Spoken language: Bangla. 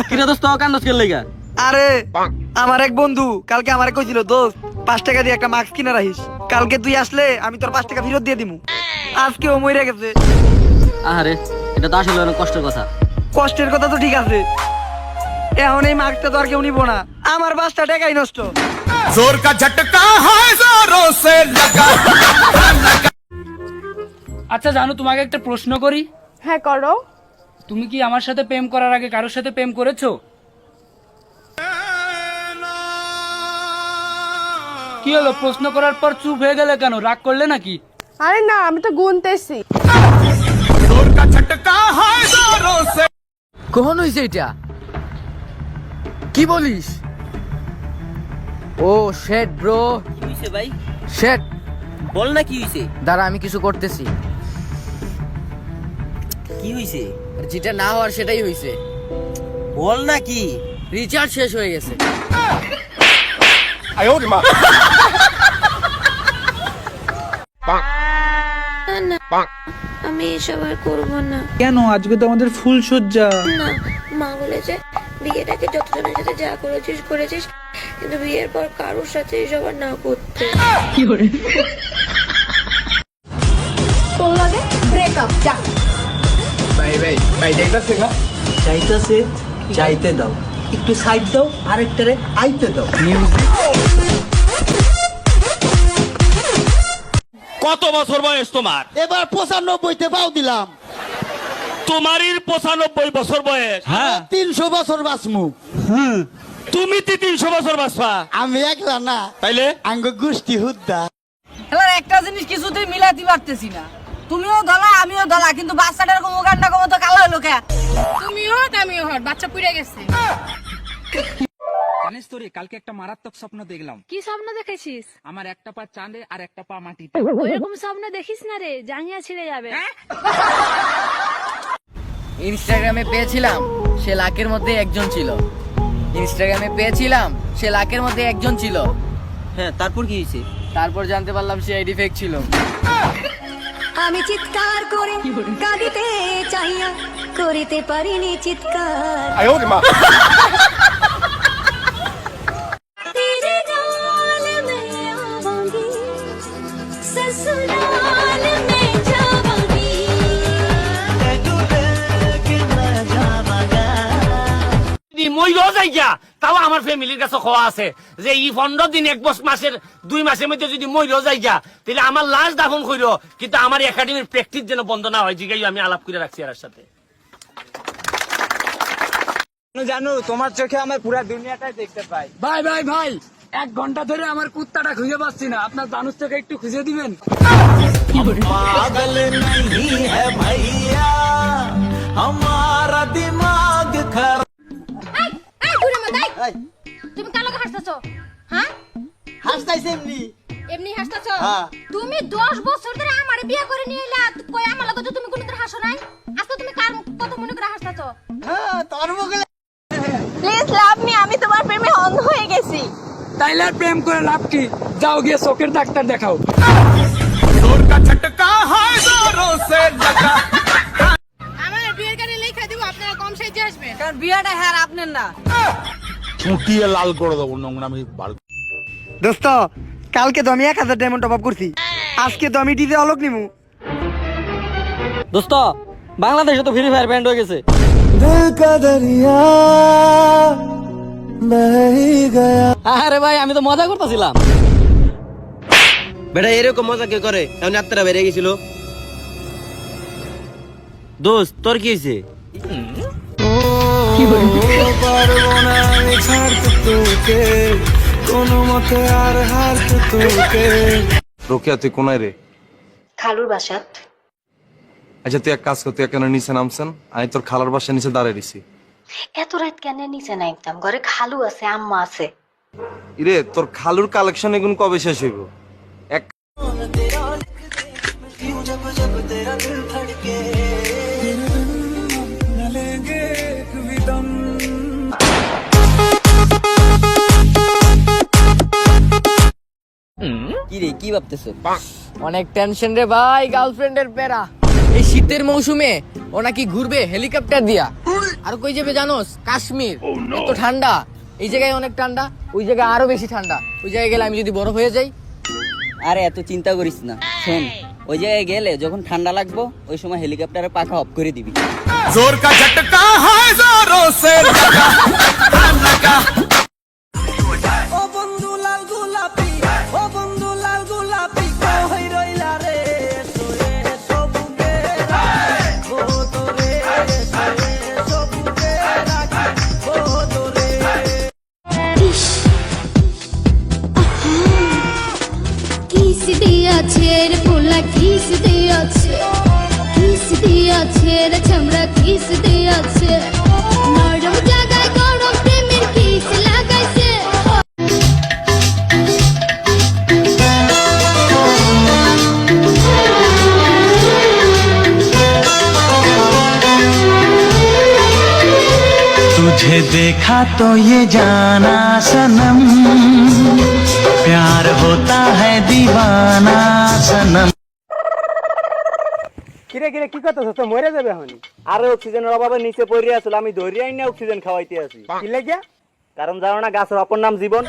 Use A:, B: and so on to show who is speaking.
A: কিরে দোস্ত কান্দস কেন লাগা?
B: আরে আমার এক বন্ধু কালকে আমারে কইছিল, দোস্ত 5 টাকা দিয়ে একটা মাস্ক কিনে রাখিস, কালকে তুই আসলে আমি তোর 5 টাকা ফেরত দিয়ে দিমু। আজকে ও মরে গেছে।
A: আরে এটা তো আসলে অনেক কষ্টের কথা।
B: কষ্টের কথা তো ঠিক আছে, এখন এই মাস্কটা তো আর কেউ নিব না, আমার 5টা টাকাই নষ্ট।
C: जोर का झटका है जोरों से लगा।
D: আচ্ছা জানো, তোমাকে একটা প্রশ্ন করি।
E: হ্যাঁ করো।
D: তুমি কি আমার সাথে প্রেম করার আগে কারোর সাথে প্রেম করেছো? কি হলো, প্রশ্ন করার পর চুপ হয়ে গেলে কেন? রাগ করলে নাকি?
E: আরে না, আমি তো গুনতেছি।
C: जोर का झटका है जोरों से।
F: কখন হয়েছে এটা? কি বলিস? ও শেট ব্রো,
A: কি হইছে ভাই?
F: শেট।
A: বল না কি হইছে?
F: দাঁড়া, আমি কিছু করতেছি।
A: কি হইছে?
F: যেটা না হওয়ার সেটাই হয়েছে।
A: বল না কি?
F: রিচার্জ শেষ হয়ে গেছে।
C: आयो रे माँ।
G: আমি এসব আর করবো না।
D: কেন? আজকে তো আমাদের ফুল সজ্জা।
G: না, মা বলেছে বিয়েটাকে যতজনের সাথে যা করেছিস করেছিস, কিন্তু বিয়ের পর কারোর সাথে এসব আর না করতে।
E: তোর লাগে ব্রেকআপ যা।
H: চাইতেছে চাইতে দাও, একটু সাইড দাও, আরেকটারে আইতে দাও।
C: কত বছর বয়স তোমার?
H: এবার 95তে পাও দিলাম।
C: তোমারই 95 বছর বয়স।
H: হ্যাঁ, 300 বছর বাঁচমু।
C: তুমি 300 বছর বাঁচবা?
H: আমি একলা না,
C: তাইলে
H: আঙ্গ গোষ্ঠী হুদ্দা।
F: এবার একটা জিনিস কিছুতেই মিলাতে পারতেছি না। তুমিও ধলা আমিও ধলা, কিন্তু বাচ্চাটার কোনো গান্ডা কম তো কালো হলো কে?
E: তুমিও হট আমিও হট, বাচ্চা পুড়ে গেছে।
D: জানিস তো রে, কালকে একটা মারাত্মক স্বপ্ন দেখলাম।
E: কি স্বপ্ন দেখেছিস?
D: আমার একটা পা চাঁদে আর একটা পা মাটিতে।
E: ওইরকম স্বপ্ন দেখিস না রে, জাঙ্গিয়া ছিঁড়ে যাবে।
F: ইনস্টাগ্রামে পেয়েছিলাম সে লাখের মধ্যে একজন ছিল। ইনস্টাগ্রামে পেয়েছিলাম সে লাখের মধ্যে একজন ছিল।
A: হ্যাঁ, তারপর কি হইছে?
F: তারপর জানতে পারলাম সে আইডি ফেক ছিল।
G: আমি চিৎকার করে কাঁদিতে চাইয়া করিতে পারিনি চিৎকার।
C: आयो रे माँ।
G: तेरे गाल में आवांगी, ससुराल में जावांगी।
I: মই যাই গিয়া, তাও আমার ফ্যামিলির কাছে খোয়া আছে যে এই 15 দিন 1 মাসের 2 মাসের মধ্যে যদি মই যাই গিয়া, তাহলে আমার লাশ দাফন কইরো, কিন্তু আমার একাডেমির প্র্যাকটিস যেন বন্ধ না হয়, জিগাই আমি আলাপ করে রাখছি এর সাথে।
D: জানো, তোমার চোখে আমার পুরো দুনিয়াটাই দেখতে পাই। ভাই ভাই ভাই, 1 ঘন্টা ধরে আমার কুত্তাটা খুঁজে পাচ্ছি না, আপনার জানুস চোখে একটু খুঁজে দিবেন?
H: पागल नहीं है भैया, हमारा दिमाग खराब।
E: এই ঘুরে মা দাই, তুমি কার লগে হাসতাছো? হ্যাঁ,
H: হাসতাইছে এমনি।
E: এমনি হাসতাছো?
H: হ্যাঁ।
E: তুমি 10 বছর ধরে আমারে বিয়ে করে নিয়ে এলা, কই আমার লগে তো তুমি কোনদিন হাসো নাই। আজকে তুমি কার কথা মনে করে হাসতাছো?
H: হ্যাঁ, তোর মুখে
E: প্লিজ লাভ মি, আমি তোমার প্রেমে অন্ধ হয়ে গেছি।
D: তাইলে আর প্রেম করে লাভ কি? যাও গিয়ে চোখের ডাক্তার দেখাও।
C: जोर का झटका है जोरों से लगा।
E: আমার বিয়ের গানে লেখা দিব, আপনারা কম সাইজে আসবেন।
F: কারণ বিয়াটা হ্যাঁ আপনার না।
C: চুটিয়ে লাল করে দেবো নোংরামি।
B: দোস্ত কালকে তো আমি 1000 ডায়মন্ড টপ আপ করছি, আজকে তো আমি ডিজে অলোক নিমু।
A: দোস্ত বাংলাদেশে তো ফ্রি ফায়ার ব্যান্ড হয়ে গেছে। আরে ভাই, আমি তো মজা করতেছিলাম। বেটা এরকম মজা কে করে? এমনি আত্মারা বেরিয়ে গেছিল। দোস্ত তোর কি হয়েছে?
J: রোকেয়া তুই কোনায় রে?
G: খালুর বাসাত।
J: আচ্ছা তুই এক কাজ কর, তুই কেন নিচে নামছেন? আমি তোর খালার বাসা নিচে দাঁড়িয়ে দিছি।
G: এত রাত কেন নিচে নামতাম? ঘরে খালু আছে, আম্মা আছে।
J: ইরে তোর খালুর কালেকশন এগুলো কবে শেষ হইব? এক
A: কি রে, কি ভাবতেছো?
F: অনেক টেনশন রে ভাই, গার্লফ্রেন্ডের প্যারা। এই শীতের মৌসুমে ও নাকি ঘুরবে হেলিকপ্টার দিয়া। আর কই যাবে জানোস? কাশ্মীর। এত ঠান্ডা, এই জায়গায় অনেক ঠান্ডা, ওই জায়গায় আরো বেশি ঠান্ডা। ওই জায়গায় গেলে আমি যদি বরফ হয়ে যাই।
A: আরে এত চিন্তা করিস না, শোন ওই জায়গায় গেলে যখন ঠান্ডা লাগবো ওই সময় হেলিকপ্টারের পাখা অফ করে দিবি।
C: जोर का झटका है जोरों से लगा लगा
H: ও বন্ধু লাল গোলাপি, ও বন্ধু লাল গোলাপি, কই রইলা রে সোয়ে সবুগে রাখি ও তোরে, সোয়ে সবুগে রাখি ও তোরে।
E: কিস দিয়াছে রে পোলা, কিস দিয়াছে, কিস দিয়াছে রে চামড়া, কিস দিয়াছে, নরম জায়গায় গরম প্রেমের কিস লাগাইছে।
H: तुझे देखा तो ये जाना सनम, प्यार होता है दीवाना सनम।
B: কিরে কিরে কি করতেছ? তো মরে যাবে এখন।
A: আরে অক্সিজেনের অভাবে নিচে পড়ে আসলে আমি ধরে আইনা অক্সিজেন খাওয়াইতে আছি।
B: কি লাগিয়া?
A: কারণ জানো না গাছের অপর নাম জীবন।